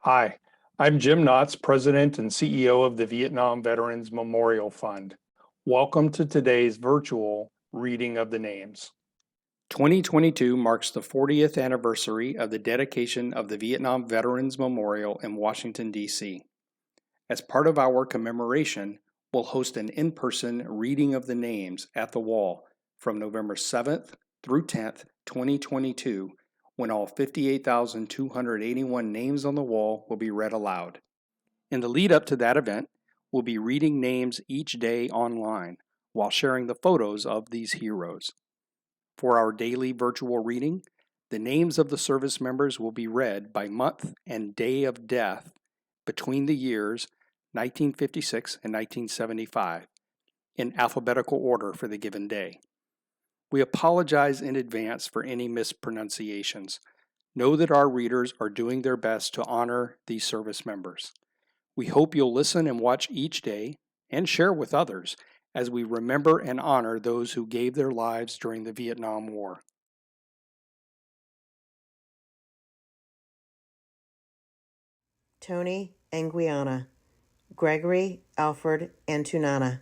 Hi, I'm Jim Knotts, President and CEO of the Vietnam Veterans Memorial Fund. Welcome to today's virtual reading of the names. 2022 marks the 40th anniversary of the dedication of the Vietnam Veterans Memorial in Washington, D.C. As part of our commemoration, we'll host an in-person reading of the names at the wall from November 7th through 10th, 2022, when all 58,281 names on the wall will be read aloud. In the lead up to that event, we'll be reading names each day online while sharing the photos of these heroes. For our daily virtual reading, the names of the service members will be read by month and day of death between the years 1956 and 1975 in alphabetical order for the given day. We apologize in advance for any mispronunciations. Know that our readers are doing their best to honor these service members. We hope you'll listen and watch each day and share with others as we remember and honor those who gave their lives during the Vietnam War. Tony Anguiana, Gregory Alfred Antunana,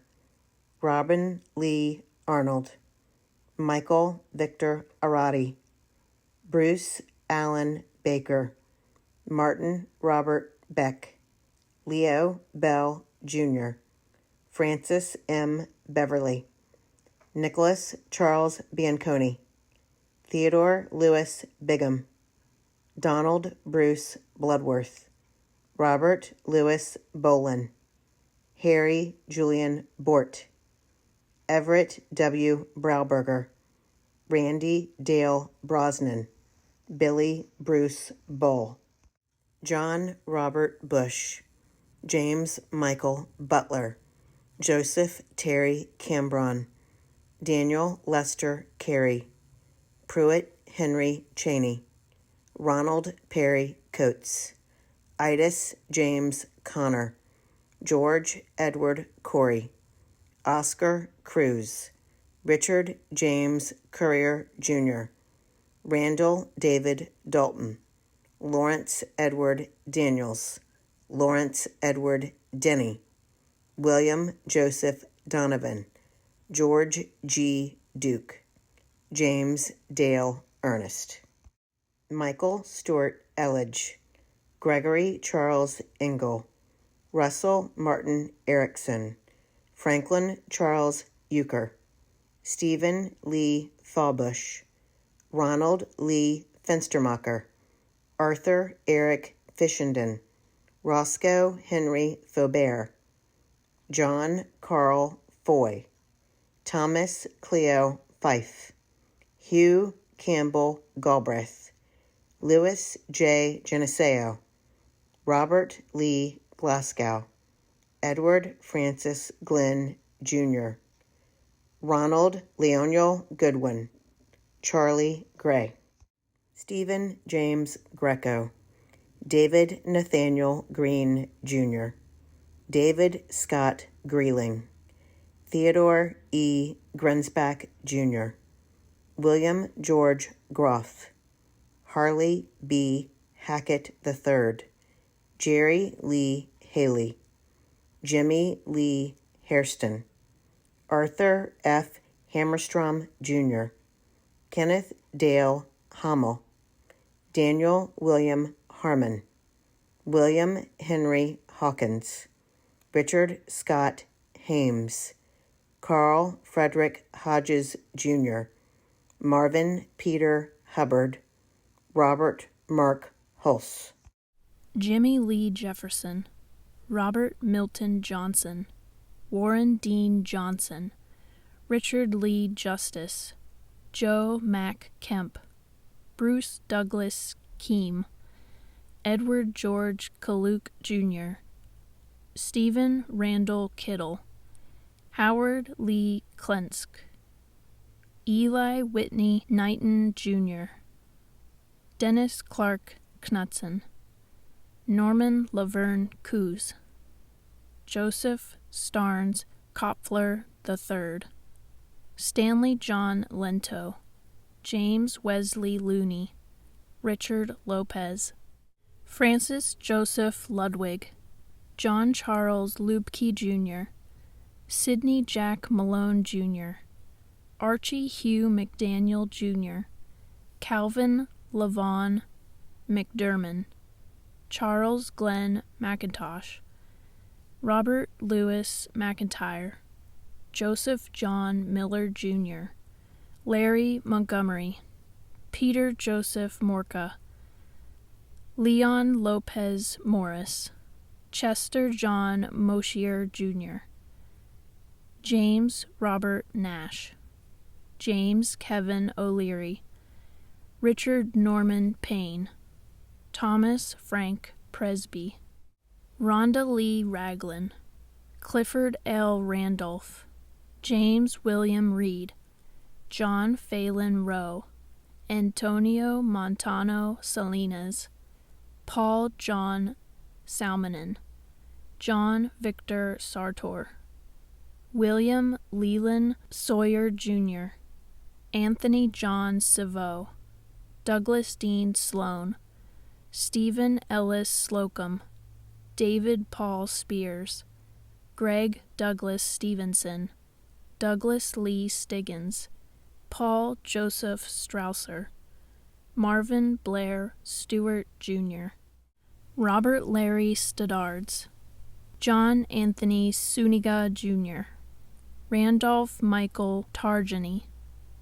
Robin Lee Arnold, Michael Victor Arati, Bruce Allen Baker, Martin Robert Beck, Leo Bell Jr., Francis M. Beverly, Nicholas Charles Bianconi, Theodore Lewis Bigham, Donald Bruce Bloodworth, Robert Louis Bolin, Harry Julian Bort, Everett W. Brauberger, Randy Dale Brosnan, Billy Bruce Bull, John Robert Bush, James Michael Butler, Joseph Terry Cambron, Daniel Lester Carey, Pruitt Henry Cheney, Ronald Perry Coates, Idis James Connor, George Edward Corey, Oscar Cruz, Richard James Currier Jr., Randall David Dalton, Lawrence Edward Daniels, Lawrence Edward Denny, William Joseph Donovan, George G. Duke, James Dale Ernest, Michael Stuart Elledge, Gregory Charles Engel, Russell Martin Erickson, Franklin Charles Euchre, Stephen Lee Fawbush, Ronald Lee Fenstermacher, Arthur Eric Fishenden, Roscoe Henry Faubert, John Carl Foy, Thomas Cleo Fife, Hugh Campbell Galbraith, Louis J. Geneseo, Robert Lee Glasgow, Edward Francis Glenn, Jr., Ronald Leoniel Goodwin, Charlie Gray, Stephen James Greco, David Nathaniel Green, Jr., David Scott Greeling, Theodore E. Grensback, Jr., William George Groff, Harley B. Hackett III, Jerry Lee Haley, Jimmy Lee Hairston, Arthur F. Hammerstrom, Jr., Kenneth Dale Hummel, Daniel William Harmon, William Henry Hawkins, Richard Scott Hames, Carl Frederick Hodges, Jr., Marvin Peter Hubbard, Robert Mark Hulse, Jimmy Lee Jefferson, Robert Milton Johnson, Warren Dean Johnson, Richard Lee Justice, Joe Mack Kemp, Bruce Douglas Keem, Edward George Kaluk Jr., Stephen Randall Kittle, Howard Lee Klensk, Eli Whitney Knighton Jr., Dennis Clark Knudsen, Norman Laverne Coos, Joseph Starnes Kopfler III, Stanley John Lento, James Wesley Looney, Richard Lopez, Francis Joseph Ludwig, John Charles Lubke Jr., Sidney Jack Malone Jr., Archie Hugh McDaniel Jr., Calvin Lavon McDermott, Charles Glenn McIntosh, Robert Louis McIntyre, Joseph John Miller Jr., Larry Montgomery, Peter Joseph Morka, Leon Lopez Morris, Chester John Moshier Jr., James Robert Nash, James Kevin O'Leary, Richard Norman Payne, Thomas Frank Presby, Rhonda Lee Raglan, Clifford L. Randolph, James William Reed, John Phelan Rowe, Antonio Montano Salinas, Paul John Salmonen, John Victor Sartor, William Leland Sawyer Jr., Anthony John Savoe, Douglas Dean Sloan, Stephen Ellis Slocum, David Paul Spears, Greg Douglas Stevenson, Douglas Lee Stiggins, Paul Joseph Strausser, Marvin Blair Stewart Jr., Robert Larry Stoddards, John Anthony Suniga Jr., Randolph Michael Tarjany,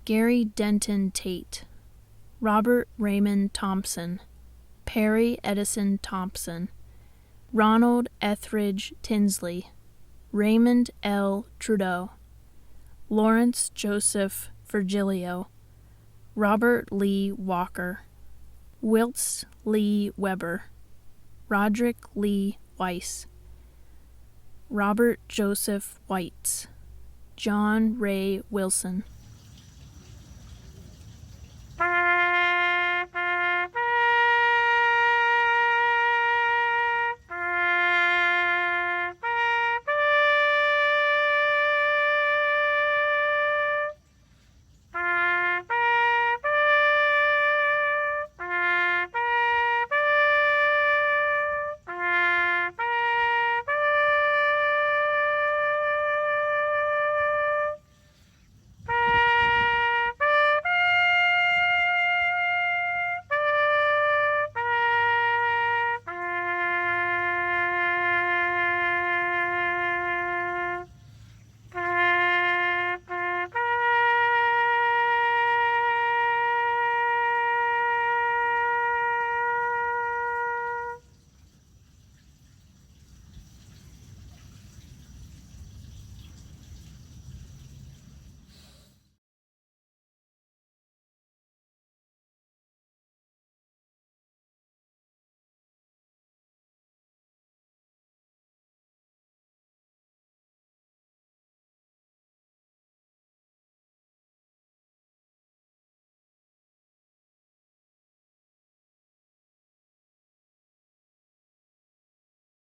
Gary Denton Tate, Robert Raymond Thompson, Perry Edison Thompson, Ronald Etheridge Tinsley, Raymond L. Trudeau, Lawrence Joseph Virgilio, Robert Lee Walker, Wiltz Lee Weber, Roderick Lee Weiss, Robert Joseph Whites, John Ray Wilson.